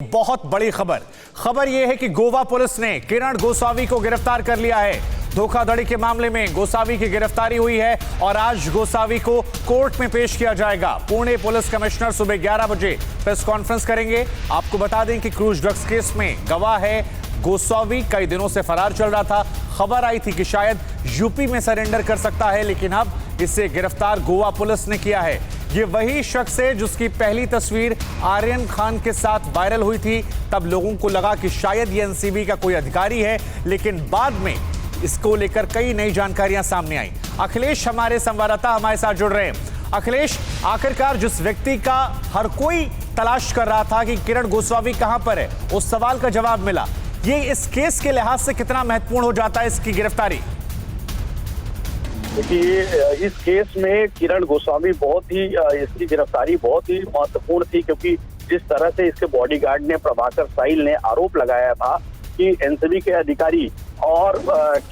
बहुत बड़ी खबर यह है कि गोवा पुलिस ने किरण गोसावी को गिरफ्तार कर लिया है। धोखाधड़ी के मामले में गोसावी की गिरफ्तारी हुई है और आज गोसावी को कोर्ट में पेश किया जाएगा। पुणे पुलिस कमिश्नर सुबह 11 बजे प्रेस कॉन्फ्रेंस करेंगे। आपको बता दें कि क्रूज ड्रग्स केस में गवाह है गोसावी कई दिनों से फरार चल रहा था। खबर आई थी कि शायद यूपी में सरेंडर कर सकता है, लेकिन अब इसे गिरफ्तार गोवा पुलिस ने किया है। ये वही शख्स है जिसकी पहली तस्वीर आर्यन खान के साथ वायरल हुई थी। तब लोगों को लगा कि शायद ये एनसीबी का कोई अधिकारी है, लेकिन बाद में इसको लेकर कई नई जानकारियां सामने आई। अखिलेश हमारे संवाददाता हमारे साथ जुड़ रहे हैं। अखिलेश, आखिरकार जिस व्यक्ति का हर कोई तलाश कर रहा था कि किरण गोसावी कहां पर है, उस सवाल का जवाब मिला। ये इस केस के लिहाज से कितना महत्वपूर्ण हो जाता है इसकी गिरफ्तारी? देखिए, इस केस में किरण गोसावी इसकी गिरफ्तारी बहुत ही महत्वपूर्ण थी, क्योंकि जिस तरह से इसके बॉडीगार्ड ने प्रभाकर साहिल ने आरोप लगाया था कि एनसीबी के अधिकारी और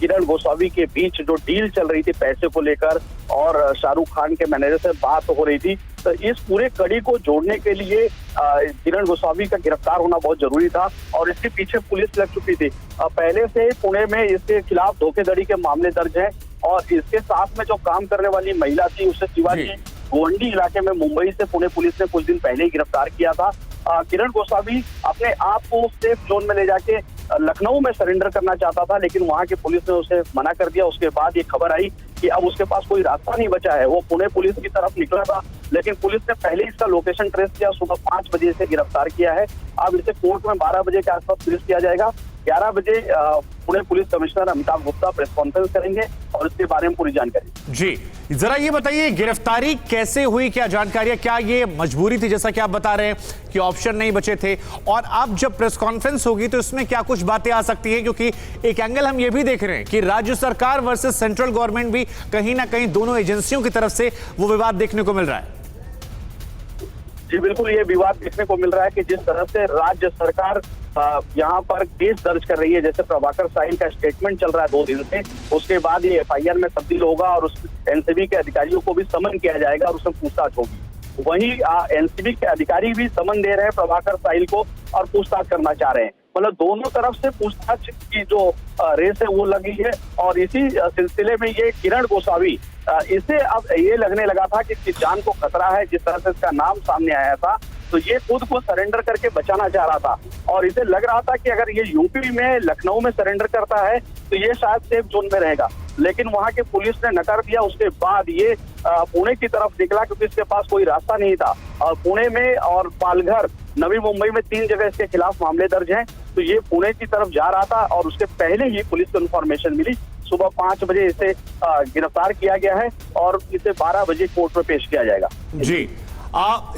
किरण गोसावी के बीच जो डील चल रही थी पैसे को लेकर और शाहरुख खान के मैनेजर से बात हो रही थी, तो इस पूरे कड़ी को जोड़ने के लिए किरण गोसावी का गिरफ्तार होना बहुत जरूरी था और इसके पीछे पुलिस लग चुकी थी। पहले से पुणे में इसके खिलाफ धोखाधड़ी के मामले दर्ज हैं और इसके साथ में जो काम करने वाली महिला थी उसे शिवाजी गोवंडी इलाके में मुंबई से पुणे पुलिस ने कुछ दिन पहले ही गिरफ्तार किया था। किरण गोसावी अपने आप को सेफ जोन में ले जाके लखनऊ में सरेंडर करना चाहता था, लेकिन वहां की पुलिस ने उसे मना कर दिया। उसके बाद ये खबर आई कि अब उसके पास कोई रास्ता नहीं बचा है। वो पुणे पुलिस की तरफ निकला था, लेकिन पुलिस ने पहले इसका लोकेशन ट्रेस किया, सुबह 5 बजे से गिरफ्तार किया है। अब इसे कोर्ट में 12 बजे के आसपास पेश किया जाएगा। 11 बजे Pune police commissioner Amitabh Gupta press conference करेंगे और इसके बारे में पूरी जानकारी। जी, जरा ये बताइए गिरफ्तारी कैसे हुई, क्या जानकारियां, क्या ये मजबूरी थी जैसा कि आप बता रहे हैं कि ऑप्शन नहीं बचे थे, और अब जब प्रेस कॉन्फ्रेंस होगी तो इसमें क्या कुछ बातें आ सकती है? क्योंकि एक एंगल हम ये भी देख रहे हैं कि राज्य सरकार वर्सेस सेंट्रल गवर्नमेंट भी कहीं ना कहीं दोनों एजेंसियों की तरफ से वो विवाद देखने को मिल रहा है। जी बिल्कुल, ये विवाद देखने को मिल रहा है कि जिस तरह से राज्य सरकार यहाँ पर केस दर्ज कर रही है, जैसे प्रभाकर साहिल का स्टेटमेंट चल रहा है 2 दिन से, उसके बाद ये एफआईआर में तब्दील होगा और उस एनसीबी के अधिकारियों को भी समन किया जाएगा और उसमें पूछताछ होगी। वहीं एनसीबी के अधिकारी भी समन दे रहे हैं प्रभाकर साहिल को और पूछताछ करना चाह रहे हैं। मतलब दोनों तरफ से पूछताछ की जो रेस है वो लगी है और इसी सिलसिले में ये किरण गोसावी इसे अब ये लगने लगा था कि इसकी जान को खतरा है। जिस तरह से इसका नाम सामने आया था तो ये खुद को सरेंडर करके बचाना चाह रहा था और इसे लग रहा था कि अगर ये यूपी में लखनऊ में सरेंडर करता है तो ये शायद सेफ जोन में रहेगा, लेकिन वहां के पुलिस ने नकार दिया। उसके बाद ये पुणे की तरफ निकला क्योंकि इसके पास कोई रास्ता नहीं था और पुणे में और पालघर, नवी मुंबई में 3 जगह इसके खिलाफ मामले दर्ज हैं। तो ये पुणे की तरफ जा रहा था और उसके पहले ही पुलिस को इन्फॉर्मेशन मिली। सुबह 5 बजे इसे गिरफ्तार किया गया है और इसे 12 बजे कोर्ट में पेश किया जाएगा। जी,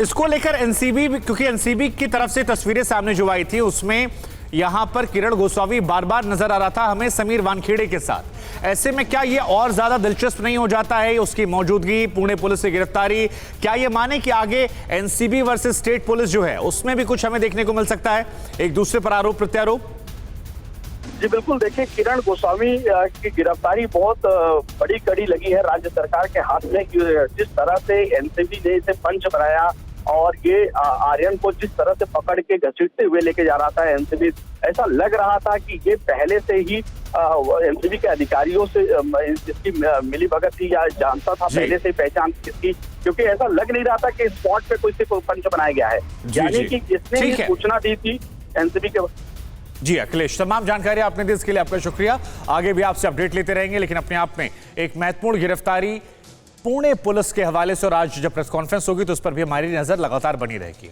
इसको लेकर एनसीबी, क्योंकि एनसीबी की तरफ से तस्वीरें सामने जो आई थी उसमें यहां पर किरण गोसावी बार बार नजर आ रहा था हमें समीर वानखेड़े के साथ। ऐसे में क्या ये और ज्यादा दिलचस्प नहीं हो जाता है उसकी मौजूदगी, पुणे पुलिस की गिरफ्तारी? क्या ये माने कि आगे एनसीबी वर्सेस स्टेट पुलिस जो है उसमें भी कुछ हमें देखने को मिल सकता है, एक दूसरे पर आरोप प्रत्यारोप? जी बिल्कुल, देखिए किरण गोसावी की गिरफ्तारी बहुत बड़ी कड़ी लगी है राज्य सरकार के हाथ में। जिस तरह से एनसीबी ने इसे पंच बनाया और ये आर्यन को जिस तरह से पकड़ के घसीटते हुए लेके जा रहा था एनसीबी, ऐसा लग रहा था कि ये पहले से ही एनसीबी के अधिकारियों से इसकी मिलीभगत थी या जानता था पहले से पहचान इसकी, क्योंकि ऐसा लग नहीं रहा था कि स्पॉट पे कोई पंच बनाया गया है, यानी कि इसने ही सूचना दी थी एनसीबी के। जी अखिलेश, तमाम जानकारी आपने दी, इसके लिए आपका शुक्रिया। आगे भी आपसे अपडेट लेते रहेंगे, लेकिन अपने आप में एक महत्वपूर्ण गिरफ्तारी पुणे पुलिस के हवाले से, और आज जब प्रेस कॉन्फ्रेंस होगी तो उस पर भी हमारी नजर लगातार बनी रहेगी।